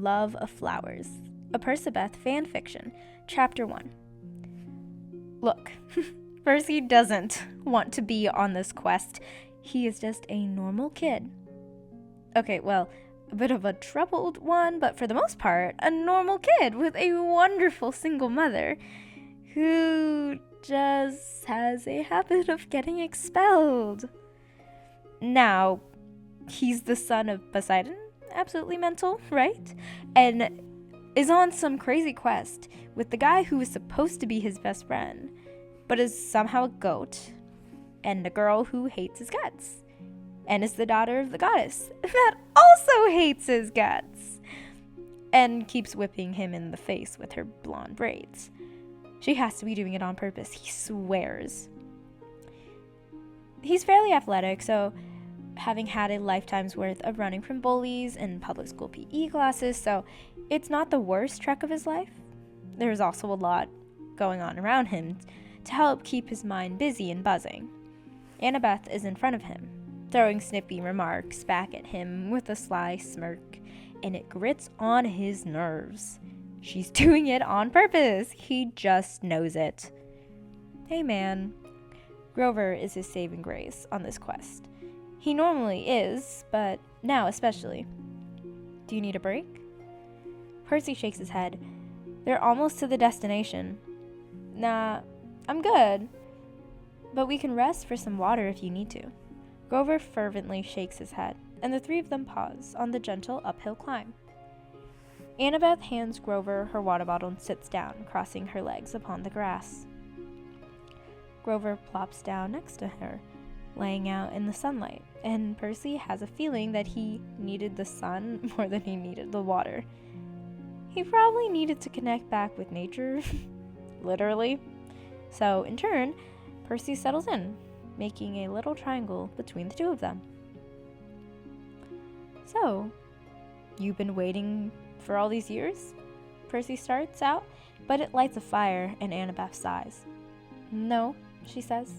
Love of Flowers, a Percabeth fanfiction, Chapter 1. Look, Percy doesn't want to be on this quest. He is just a normal kid. Okay, well, a bit of a troubled one, but for the most part, a normal kid with a wonderful single mother who just has a habit of getting expelled. Now, he's the son of Poseidon, absolutely mental, right? And is on some crazy quest with the guy who is supposed to be his best friend, but is somehow a goat, and a girl who hates his guts, and is the daughter of the goddess that also hates his guts, and keeps whipping him in the face with her blonde braids. She has to be doing it on purpose, he swears. He's fairly athletic, so having had a lifetime's worth of running from bullies and public school PE classes, so it's not the worst trek of his life. There's also a lot going on around him to help keep his mind busy and buzzing. Annabeth is in front of him, throwing snippy remarks back at him with a sly smirk, and it grits on his nerves. She's doing it on purpose. He just knows it. Hey man, Grover is his saving grace on this quest. He normally is, but now especially. Do you need a break? Percy shakes his head. They're almost to the destination. Nah, I'm good. But we can rest for some water if you need to. Grover fervently shakes his head, and the three of them pause on the gentle uphill climb. Annabeth hands Grover her water bottle and sits down, crossing her legs upon the grass. Grover plops down next to her, laying out in the sunlight, and Percy has a feeling that he needed the sun more than he needed the water. He probably needed to connect back with nature, literally. So, in turn, Percy settles in, making a little triangle between the two of them. So, you've been waiting for all these years? Percy starts out, but it lights a fire in Annabeth sighs. No, she says.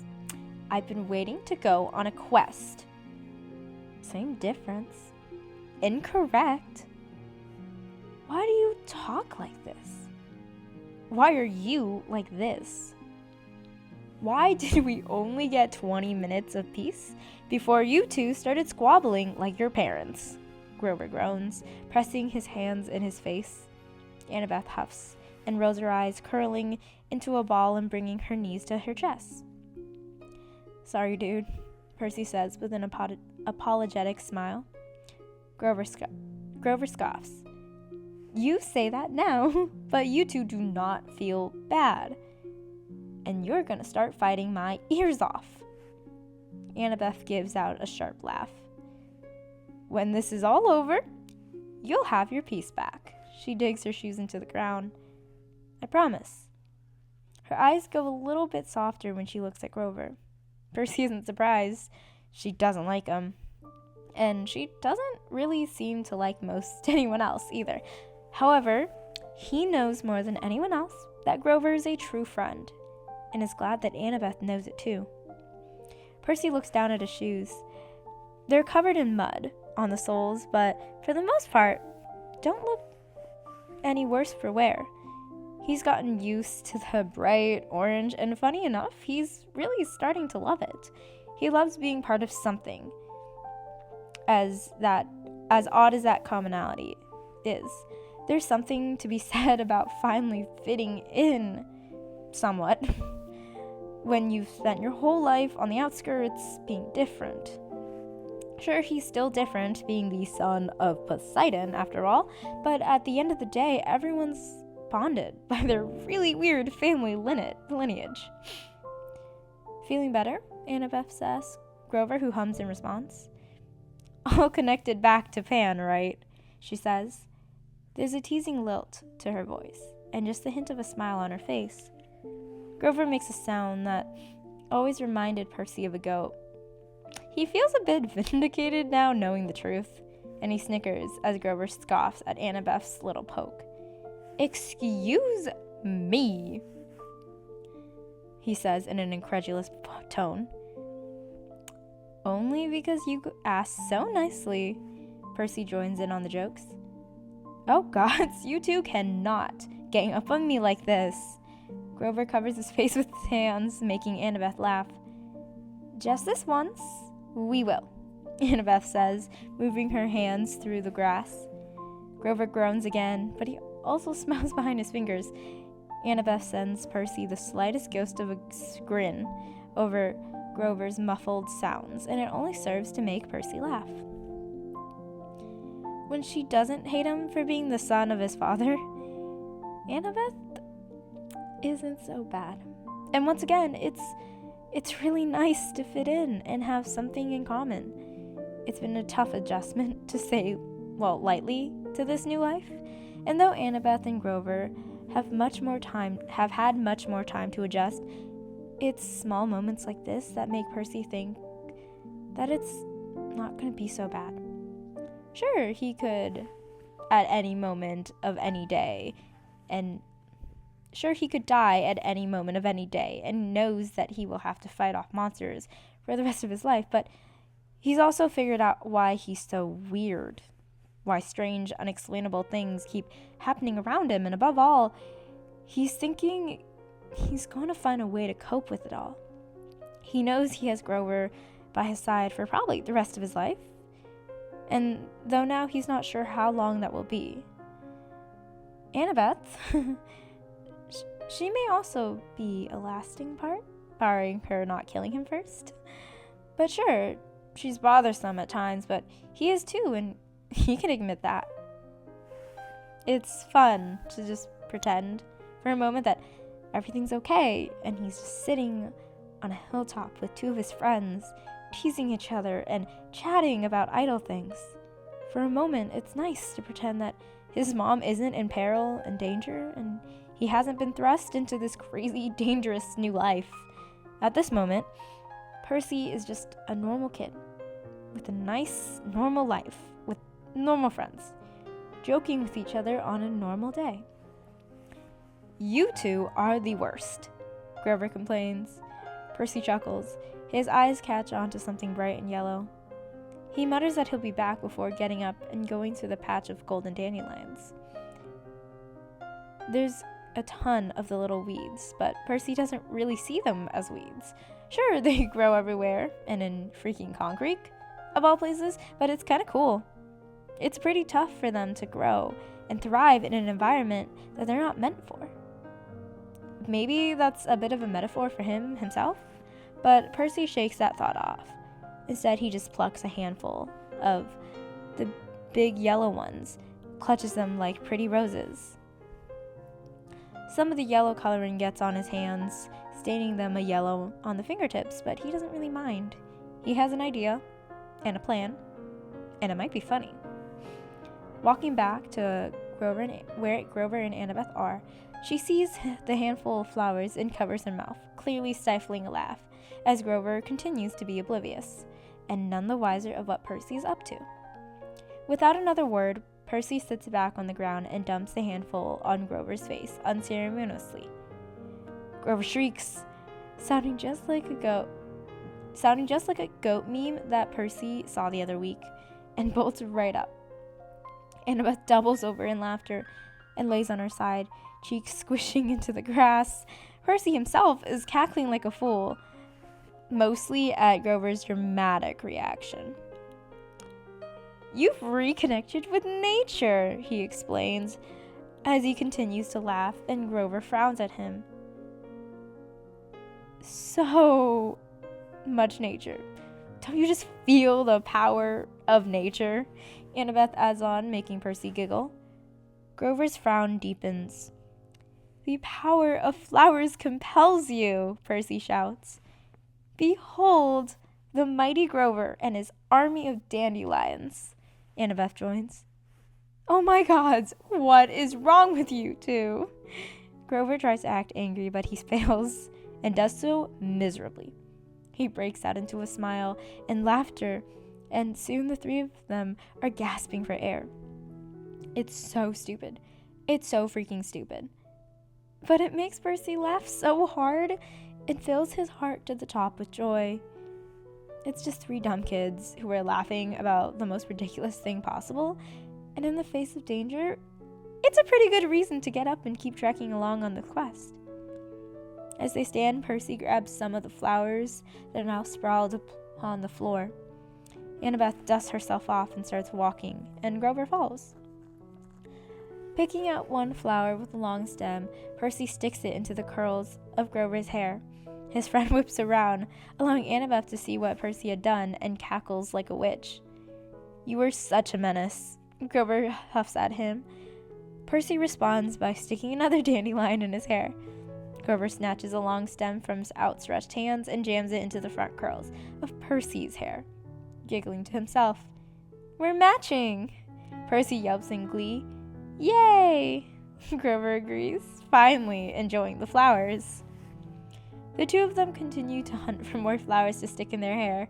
I've been waiting to go on a quest. Same difference. Incorrect. Why do you talk like this? Why are you like this? Why did we only get 20 minutes of peace before you two started squabbling like your parents? Grover groans, pressing his hands in his face. Annabeth huffs and rolls her eyes, curling into a ball and bringing her knees to her chest. Sorry, dude, Percy says with an apologetic smile. Grover scoffs. You say that now, but you two do not feel bad. And you're gonna start fighting my ears off. Annabeth gives out a sharp laugh. When this is all over, you'll have your peace back. She digs her shoes into the ground. I promise. Her eyes go a little bit softer when she looks at Grover. Percy isn't surprised. She doesn't like him. And she doesn't really seem to like most anyone else either. However, he knows more than anyone else that Grover is a true friend, and is glad that Annabeth knows it too. Percy looks down at his shoes. They're covered in mud on the soles, but for the most part, don't look any worse for wear. He's gotten used to the bright orange, and funny enough, he's really starting to love it. He loves being part of something, as odd as that commonality is. There's something to be said about finally fitting in somewhat when you've spent your whole life on the outskirts being different. Sure, he's still different, being the son of Poseidon after all, but at the end of the day, everyone's bonded by their really weird family lineage. Feeling better? Annabeth asks Grover, who hums in response. All connected back to Pan, right? She says. There's a teasing lilt to her voice, and just the hint of a smile on her face. Grover makes a sound that always reminded Percy of a goat. He feels a bit vindicated now knowing the truth, and he snickers as Grover scoffs at Annabeth's little poke. Excuse me, he says in an incredulous tone. Only because you asked so nicely. Percy joins in on the jokes. Oh gods, you two cannot gang up on me like this. Grover covers his face with his hands, making Annabeth laugh. Just this once, we will, Annabeth says, moving her hands through the grass. Grover groans again, but he also smiles behind his fingers. Annabeth sends Percy the slightest ghost of a grin over Grover's muffled sounds, and it only serves to make Percy laugh. When she doesn't hate him for being the son of his father, Annabeth isn't so bad. And once again, it's really nice to fit in and have something in common. It's been a tough adjustment, to say, lightly, to this new life. And though Annabeth and Grover have had much more time to adjust, it's small moments like this that make Percy think that it's not going to be so bad. Sure, he could, at any moment of any day, and sure, he could die at any moment of any day, and knows that he will have to fight off monsters for the rest of his life, but he's also figured out why he's so weird, why strange, unexplainable things keep happening around him, and above all, he's thinking he's going to find a way to cope with it all. He knows he has Grover by his side for probably the rest of his life, and though now he's not sure how long that will be. Annabeth, she may also be a lasting part, barring her not killing him first. But sure, she's bothersome at times, but he is too, and he can admit that. It's fun to just pretend for a moment that everything's okay, and he's just sitting on a hilltop with two of his friends, teasing each other and chatting about idle things. For a moment, it's nice to pretend that his mom isn't in peril and danger, and he hasn't been thrust into this crazy, dangerous new life. At this moment, Percy is just a normal kid with a nice, normal life with normal friends, joking with each other on a normal day. You two are the worst, Grover complains. Percy chuckles. His eyes catch on to something bright and yellow. He mutters that he'll be back before getting up and going to the patch of golden dandelions. There's a ton of the little weeds, but Percy doesn't really see them as weeds. Sure, they grow everywhere, and in freaking concrete, of all places, but it's kind of cool. It's pretty tough for them to grow and thrive in an environment that they're not meant for. Maybe that's a bit of a metaphor for himself, but Percy shakes that thought off. Instead, he just plucks a handful of the big yellow ones, clutches them like pretty roses. Some of the yellow coloring gets on his hands, staining them a yellow on the fingertips, but he doesn't really mind. He has an idea and a plan, and it might be funny. Walking back to where Grover and Annabeth are, she sees the handful of flowers and covers her mouth, clearly stifling a laugh, as Grover continues to be oblivious, and none the wiser of what Percy is up to. Without another word, Percy sits back on the ground and dumps the handful on Grover's face unceremoniously. Grover shrieks, sounding just like a goat meme that Percy saw the other week, and bolts right up. Annabeth doubles over in laughter and lays on her side, cheeks squishing into the grass. Percy himself is cackling like a fool, mostly at Grover's dramatic reaction. You've reconnected with nature, he explains, as he continues to laugh, and Grover frowns at him. So much nature. Don't you just feel the power of nature? Annabeth adds on, making Percy giggle. Grover's frown deepens. The power of flowers compels you, Percy shouts. Behold the mighty Grover and his army of dandelions, Annabeth joins. Oh my gods, what is wrong with you two? Grover tries to act angry, but he fails, and does so miserably. He breaks out into a smile and laughter, and soon the three of them are gasping for air. It's so stupid. It's so freaking stupid. But it makes Percy laugh so hard, it fills his heart to the top with joy. It's just three dumb kids who are laughing about the most ridiculous thing possible, and in the face of danger, It's a pretty good reason to get up and keep trekking along on the quest. As they stand, Percy grabs some of the flowers that are now sprawled upon the floor. Annabeth dusts herself off and starts walking, and Grover follows. Picking out one flower with a long stem, Percy sticks it into the curls of Grover's hair. His friend whips around, allowing Annabeth to see what Percy had done, and cackles like a witch. "You were such a menace," Grover huffs at him. Percy responds by sticking another dandelion in his hair. Grover snatches a long stem from his outstretched hands and jams it into the front curls of Percy's hair, giggling to himself. "We're matching!" Percy yelps in glee. "Yay!" Grover agrees, finally enjoying the flowers. The two of them continue to hunt for more flowers to stick in their hair,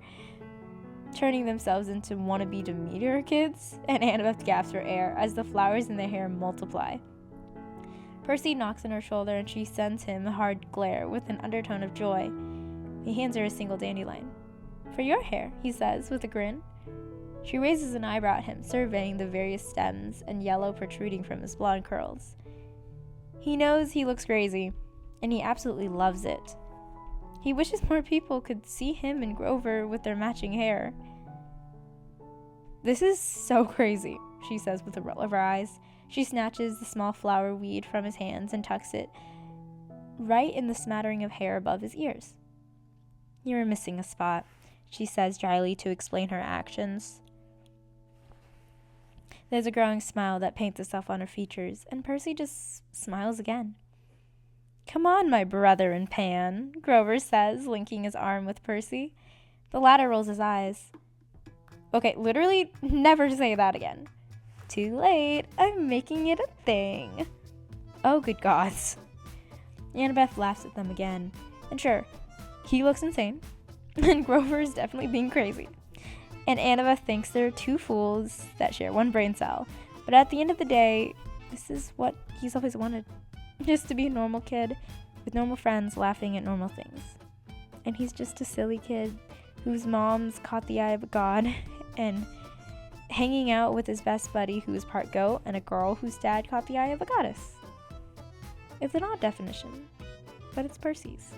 turning themselves into wannabe Demeter kids, and Annabeth gasps for air as the flowers in their hair multiply. Percy knocks on her shoulder and she sends him a hard glare with an undertone of joy. He hands her a single dandelion. "For your hair," he says with a grin. She raises an eyebrow at him, surveying the various stems and yellow protruding from his blonde curls. He knows he looks crazy, and he absolutely loves it. He wishes more people could see him and Grover with their matching hair. "This is so crazy," she says with a roll of her eyes. She snatches the small flower weed from his hands and tucks it right in the smattering of hair above his ears. "You're missing a spot," she says dryly to explain her actions. There's a growing smile that paints itself on her features, and Percy just smiles again. "Come on, my brother in Pan," Grover says, linking his arm with Percy. The latter rolls his eyes. "Okay, literally never say that again." "Too late. I'm making it a thing." "Oh, good gods." Annabeth laughs at them again. And sure, he looks insane, and Grover is definitely being crazy. And Annabeth thinks they're two fools that share one brain cell. But at the end of the day, this is what he's always wanted. Just to be a normal kid with normal friends laughing at normal things. And he's just a silly kid whose mom's caught the eye of a god and hanging out with his best buddy who is part goat and a girl whose dad caught the eye of a goddess. It's an odd definition, but it's Percy's.